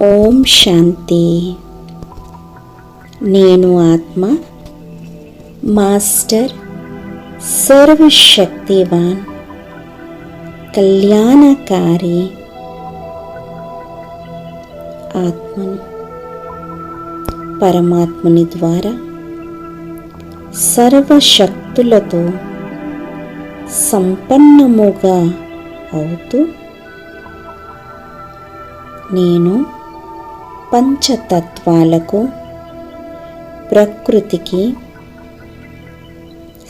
ఓం శాంతి. నేను ఆత్మ, మాస్టర్ సర్వశక్తివాన్, కళ్యాణకారి ఆత్మను. పరమాత్ముని ద్వారా సర్వశక్తులతో సంపన్నముగా అవుతూ నేను పంచతత్వాలకు, ప్రకృతికి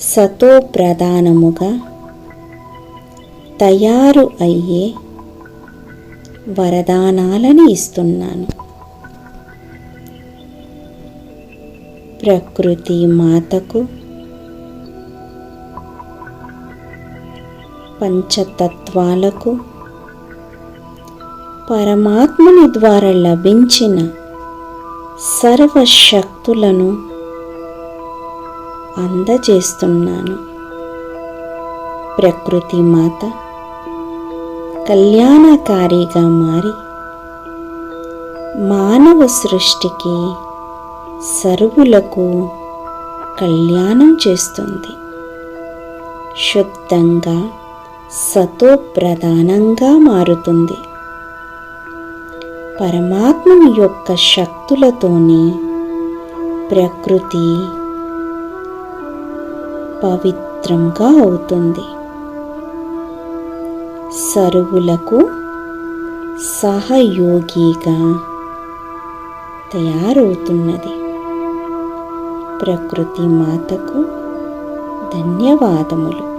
సతో ప్రధానముగా తయారు అయ్యే వరదానాలను ఇస్తున్నాను. ప్రకృతి మాతకు, పంచతత్వాలకు పరమాత్ముని ద్వారా లభించిన సర్వశక్తులను అందజేస్తున్నాను. ప్రకృతి మాత కళ్యాణకారిగా మారి మానవ సృష్టికి సర్వులకు కళ్యాణం చేస్తుంది. శుద్ధంగా సతో ప్రధానంగా మారుతుంది. పరమాత్ముని యొక్క శక్తులతోనే ప్రకృతి పవిత్రంగా అవుతుంది. సర్వులకు సహయోగిగా తయారవుతున్నది. ప్రకృతి మాతకు ధన్యవాదములు.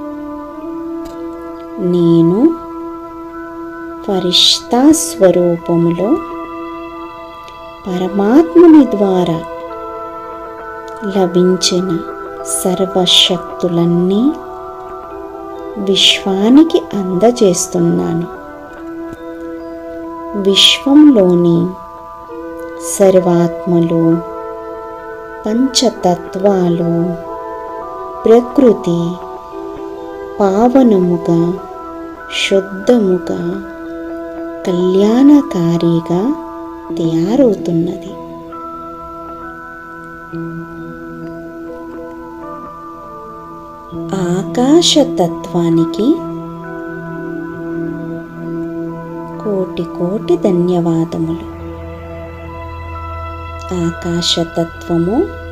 నేను ఫరిష్తా స్వరూపములో పరమాత్ముని ద్వారా లభించిన సర్వశక్తులన్నీ విశ్వానికి అందజేస్తున్నాను. విశ్వంలోని సర్వాత్మలు, పంచతత్వాలు, ప్రకృతి పావనముగా, శుద్ధముగా, కళ్యాణకారిగా తయారవుతున్నది. ఆకాశతత్వానికి కోటి కోటి ధన్యవాదములు. ఆకాశతత్వము